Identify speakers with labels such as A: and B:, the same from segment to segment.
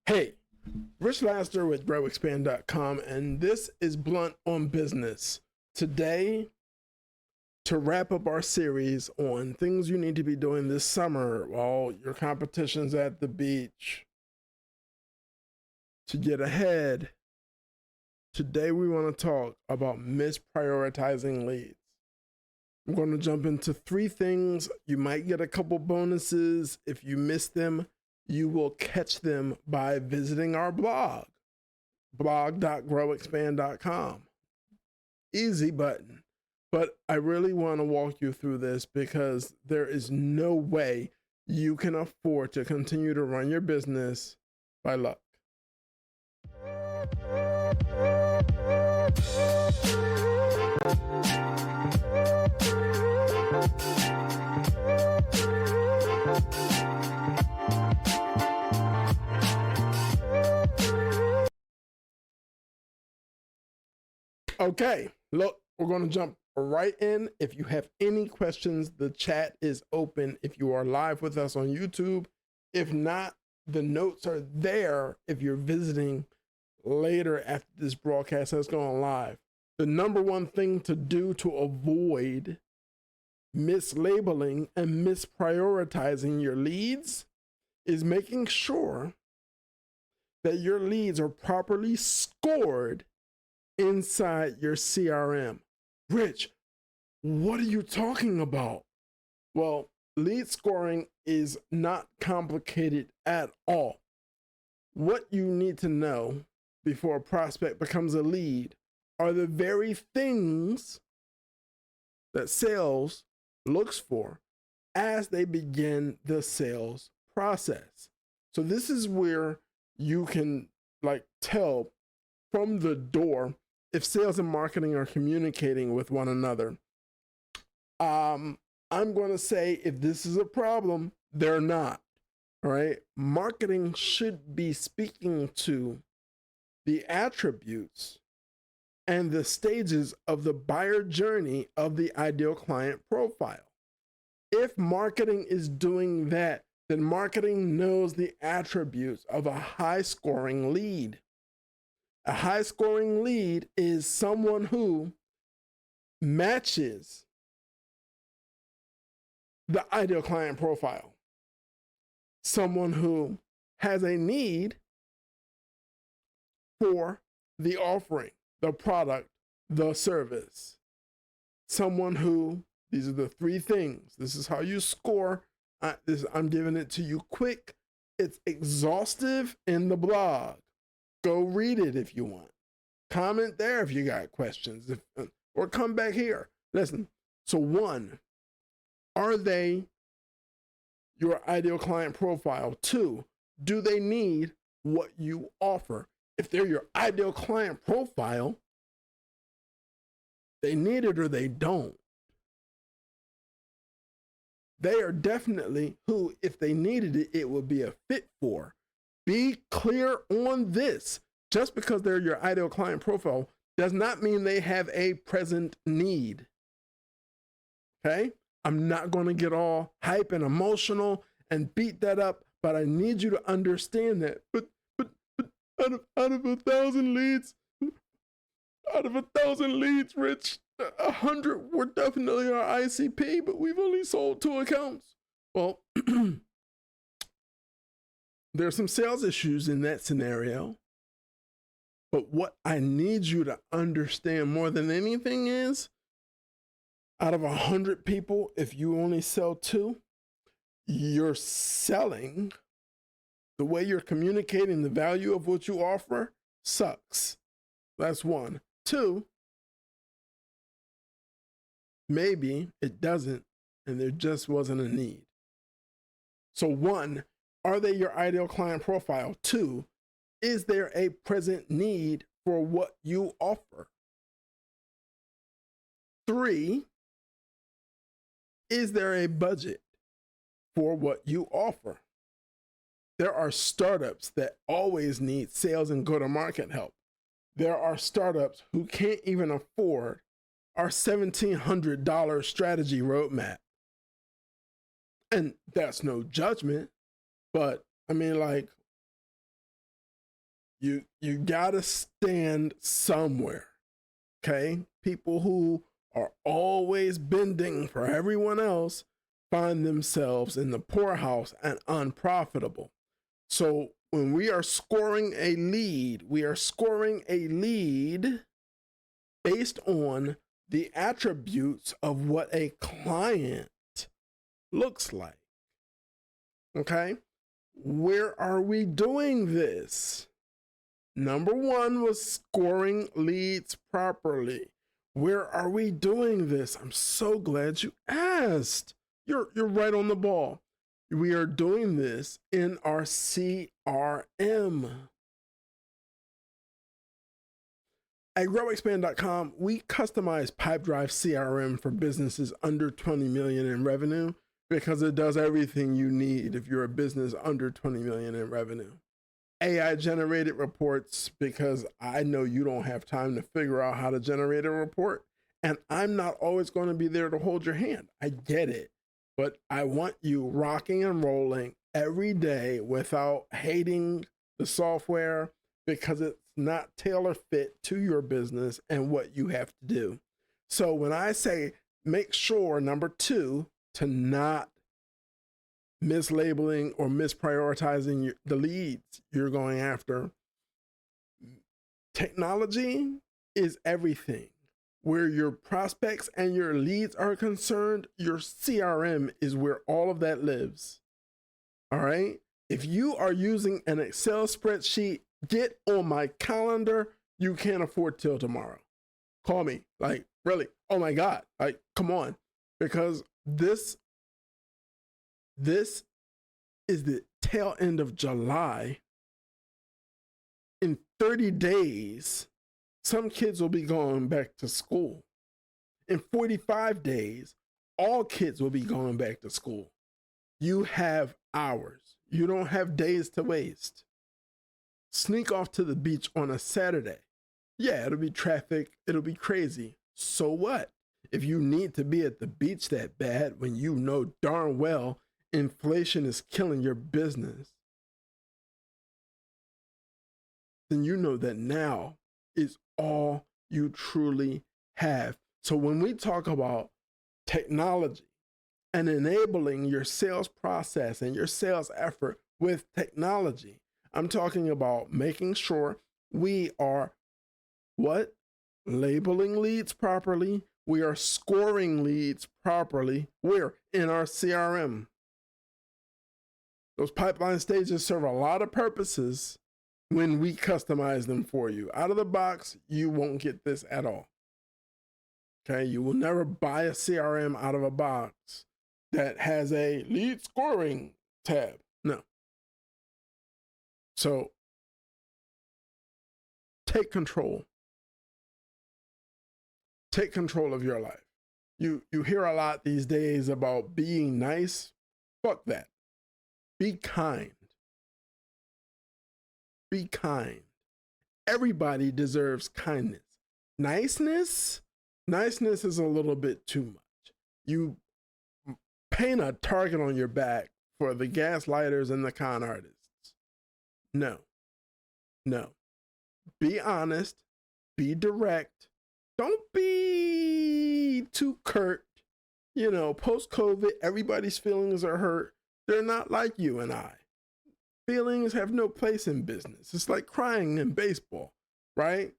A: Hey, Rich Laster with biweekly.com, and this is Blunt on Business. Today, to wrap up our series on things you need to be doing this summer while your competition's at the beach to get ahead, today we want to talk about misprioritizing leads. I'm going to jump into 3 things. You might get a couple bonuses. If you miss them, you will catch them by visiting our blog, blog.growexpand.com. Easy button. But I really want to walk you through this because there is no way you can afford to continue to run your business by luck. Okay, look, we're going to jump right in. If you have any questions, the chat is open if you are live with us on YouTube. If not, the notes are there if you're visiting later after this broadcast has gone live. The number one thing to do to avoid mislabeling and misprioritizing your leads is making sure that your leads are properly scored inside your CRM. Rich, what are you talking about? Well, lead scoring is not complicated at all. What you need to know before a prospect becomes a lead are the very things that sales looks for as they begin the sales process. So this is where you can tell from the door if sales and marketing are communicating with one another. I'm going to say if this is a problem, they're not. All right. Marketing should be speaking to the attributes and the stages of the buyer journey of the ideal client profile. If marketing is doing that, then marketing knows the attributes of a high-scoring lead. A high-scoring lead is someone who matches the ideal client profile. Someone who has a need for the offering, the product, the service. Someone who, these are the 3 things. This is how you score. I'm giving it to you quick. It's exhaustive in the blog. Go read it if you want. Comment there if you got questions, or come back here. Listen, so 1, are they your ideal client profile? 2, do they need what you offer? If they're your ideal client profile, they need it or they don't. They are definitely who, if they needed it, it would be a fit for. Be clear on this. Just because they're your ideal client profile does not mean they have a present need. Okay? I'm not going to get all hype and emotional and beat that up, but I need you to understand that. But out of 1,000 leads, Rich, 100 were definitely our ICP, but we've only sold 2 accounts. Well, there's some sales issues in that scenario. But what I need you to understand more than anything is, out of 100 people, if you only sell 2, you're selling, the way you're communicating the value of what you offer sucks. That's 1. 2, maybe it doesn't, and there just wasn't a need. So 1, are they your ideal client profile? 2, is there a present need for what you offer? 3, is there a budget for what you offer? There are startups that always need sales and go-to-market help. There are startups who can't even afford our $1,700 strategy roadmap. And that's no judgment, but I mean, You gotta stand somewhere. Okay? People who are always bending for everyone else find themselves in the poorhouse and unprofitable. So when we are scoring a lead, we are scoring a lead based on the attributes of what a client looks like. Okay? Where are we doing this? Number one was scoring leads properly. Where are we doing this? I'm so glad you asked. You're right on the ball. We are doing this in our CRM. At growexpand.com, we customize Pipedrive CRM for businesses under 20 million in revenue because it does everything you need if you're a business under 20 million in revenue. AI generated reports because I know you don't have time to figure out how to generate a report. And I'm not always going to be there to hold your hand. I get it. But I want you rocking and rolling every day without hating the software because it's not tailor fit to your business and what you have to do. So when I say make sure, number two, to not mislabeling or misprioritizing the leads you're going after. Technology is everything. Where your prospects and your leads are concerned, your CRM is where all of that lives. All right? If you are using an Excel spreadsheet, get on my calendar. You can't afford till tomorrow. Call me. Like, really? Oh my God. Like, come on. Because this is the tail end of July. In 30 days, some kids will be going back to school. In 45 days, all kids will be going back to school. You have hours. You don't have days to waste. Sneak off to the beach on a Saturday. Yeah, it'll be traffic. It'll be crazy. So what? If you need to be at the beach that bad when you know darn well inflation is killing your business, then you know that now is all you truly have. So when we talk about technology and enabling your sales process and your sales effort with technology, I'm talking about making sure we are what? Labeling leads properly. We are scoring leads properly. We're in our CRM. Those pipeline stages serve a lot of purposes when we customize them for you. Out of the box, you won't get this at all. Okay, you will never buy a CRM out of a box that has a lead scoring tab. No. So take control. Take control of your life. You hear a lot these days about being nice. Fuck that. Be kind. Be kind. Everybody deserves kindness. Niceness is a little bit too much. You paint a target on your back for the gaslighters and the con artists. No. Be honest. Be direct. Don't be too curt. You know, post-COVID, everybody's feelings are hurt. They're not like you and I. Feelings have no place in business. It's like crying in baseball, right?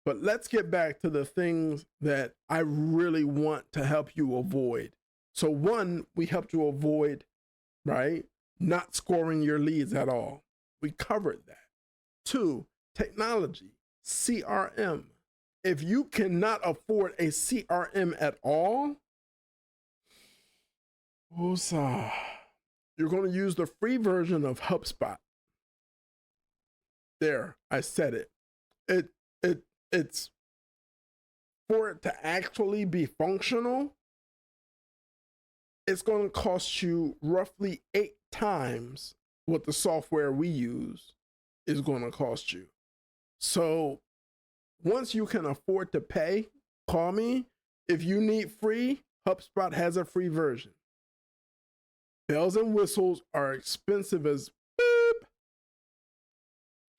A: But let's get back to the things that I really want to help you avoid. So one, we helped you avoid, right? Not scoring your leads at all. We covered that. Two, technology, CRM. If you cannot afford a CRM at all, you're going to use the free version of HubSpot. There, I said it. It's for it to actually be functional, it's going to cost you roughly 8 times what the software we use is going to cost you. So once you can afford to pay, call me. If you need free, HubSpot has a free version. Bells and whistles are expensive as beep.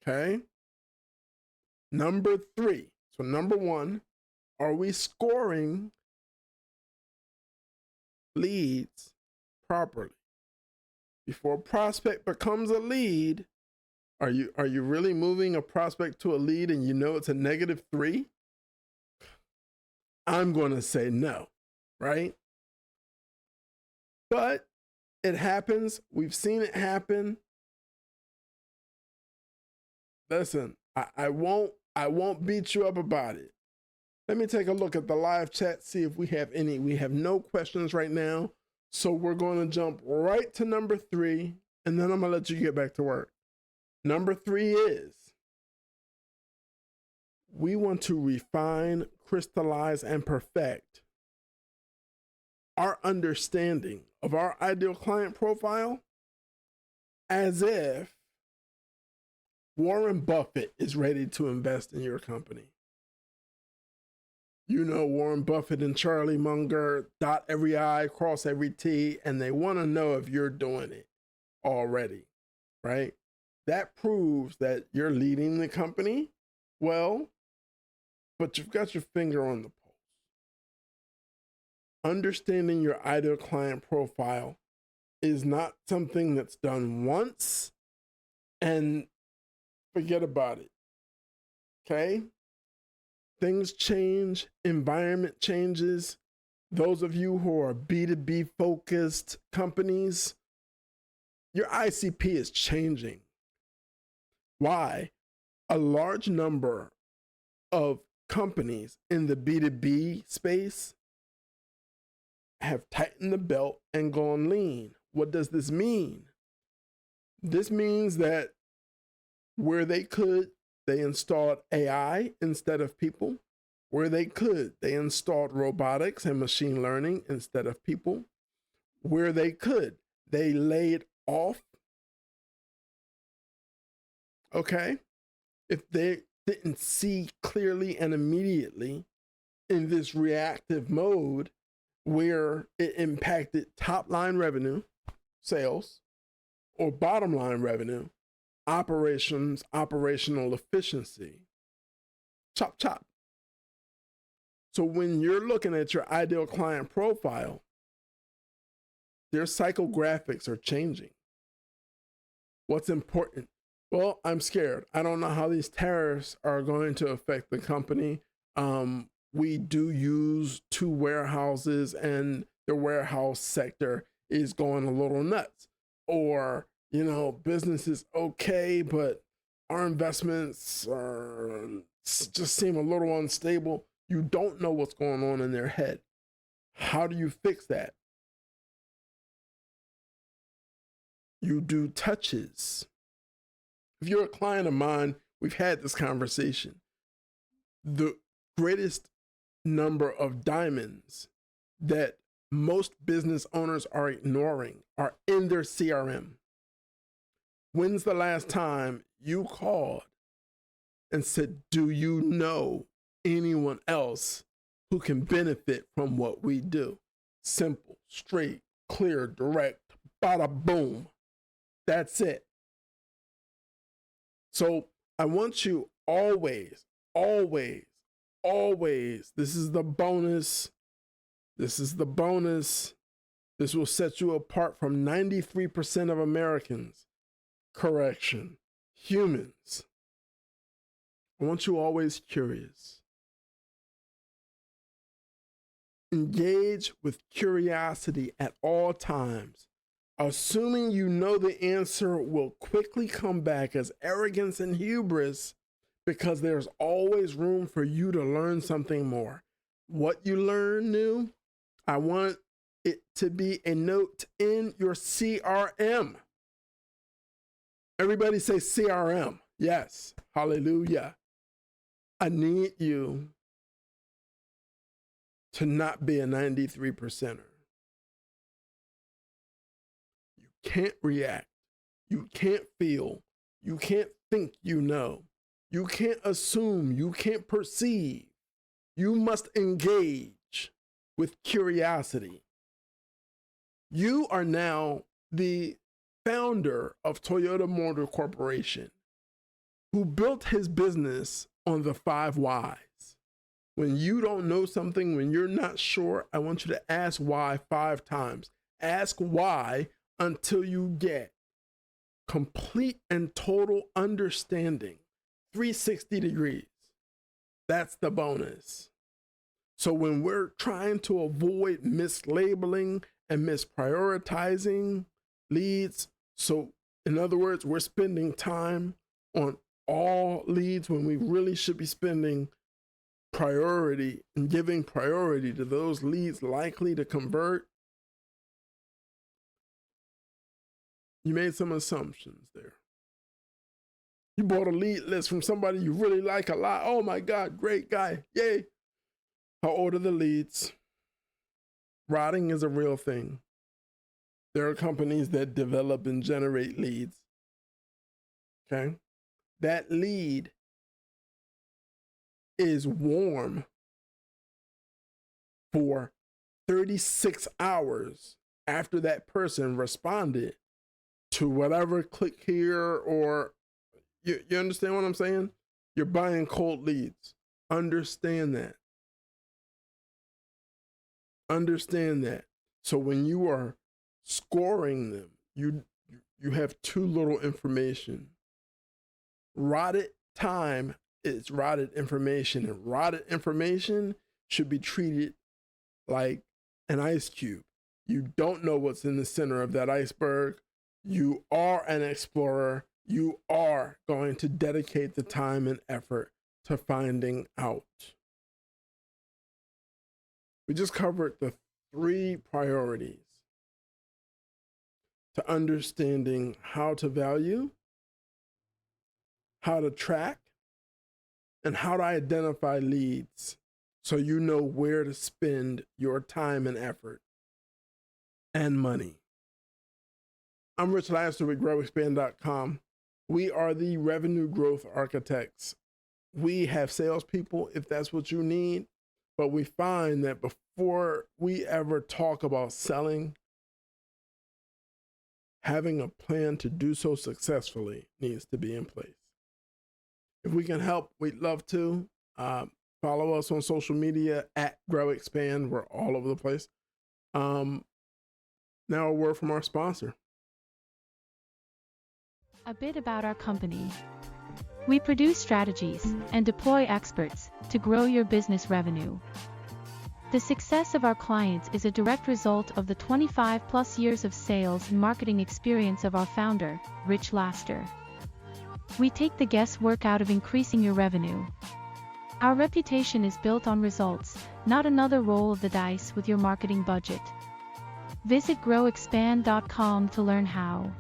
A: Okay. Number 3. So number 1, are we scoring leads properly? Before a prospect becomes a lead, are you really moving a prospect to a lead and you know it's a -3? I'm going to say no, right? But it happens. We've seen it happen. Listen, I won't beat you up about it. Let me take a look at the live chat, see if we have any. We have no questions right now. So we're going to jump right to number 3, and then I'm going to let you get back to work. Number 3 is we want to refine, crystallize, and perfect our understanding of our ideal client profile as if Warren Buffett is ready to invest in your company. You know, Warren Buffett and Charlie Munger dot every I, cross every T, and they want to know if you're doing it already, right? That proves that you're leading the company well, but you've got your finger on the pulse. Understanding your ideal client profile is not something that's done once and forget about it. Okay? Things change, environment changes. Those of you who are B2B focused companies, your ICP is changing. Why? A large number of companies in the B2B space have tightened the belt and gone lean. What does this mean? This means that where they could, they installed AI instead of people. Where they could, they installed robotics and machine learning instead of people. Where they could, they laid off. Okay? If they didn't see clearly and immediately in this reactive mode where it impacted top line revenue, sales, or bottom line revenue, operations, operational efficiency, chop, chop. So when you're looking at your ideal client profile, their psychographics are changing. What's important? Well, I'm scared. I don't know how these tariffs are going to affect the company. We do use 2 warehouses and the warehouse sector is going a little nuts. Or, you know, business is okay, but our investments just seem a little unstable. You don't know what's going on in their head. How do you fix that? You do touches. If you're a client of mine, we've had this conversation. The greatest number of diamonds that most business owners are ignoring are in their CRM. When's the last time you called and said, do you know anyone else who can benefit from what we do? Simple, straight, clear, direct, bada boom. That's it. So I want you always, this is the bonus. This is the bonus. This will set you apart from 93% of Americans. Correction, humans. I want you always curious. Engage with curiosity at all times. Assuming you know the answer will quickly come back as arrogance and hubris because there's always room for you to learn something more. What you learn new, I want it to be a note in your CRM. Everybody say CRM. Yes. Hallelujah. I need you to not be a 93%er. You can't react. You can't feel. You can't think you know. You can't assume. You can't perceive. You must engage with curiosity. You are now the founder of Toyota Motor Corporation. who built his business on the 5 whys. When you don't know something, when you're not sure, I want you to ask why 5 times. Ask why until you get complete and total understanding. 360 degrees. That's the bonus. So when we're trying to avoid mislabeling and misprioritizing leads, so in other words, we're spending time on all leads when we really should be spending priority and giving priority to those leads likely to convert. You made some assumptions there. You bought a lead list from somebody you really like a lot. Oh my God, great guy, yay. How old are the leads? Rotting is a real thing. There are companies that develop and generate leads. Okay? That lead is warm for 36 hours after that person responded to whatever click here, or you understand what I'm saying? You're buying cold leads. Understand that. Understand that. So when you are scoring them, you have too little information. Rotted time is rotted information, and rotted information should be treated like an ice cube. You don't know what's in the center of that iceberg. You are an explorer. You are going to dedicate the time and effort to finding out. We just covered the 3 priorities to understanding how to value, how to track, and how to identify leads so you know where to spend your time and effort and money. I'm Rich Laster with growexpand.com. We are the revenue growth architects. We have salespeople if that's what you need, but we find that before we ever talk about selling, having a plan to do so successfully needs to be in place. If we can help, we'd love to. Follow us on social media at growexpand. We're all over the place. Now a word from our sponsor.
B: A bit about our company. We produce strategies and deploy experts to grow your business revenue. The success of our clients is a direct result of the 25+ years of sales and marketing experience of our founder, Rich Laster. We take the guesswork out of increasing your revenue. Our reputation is built on results, not another roll of the dice with your marketing budget. Visit growexpand.com to learn how.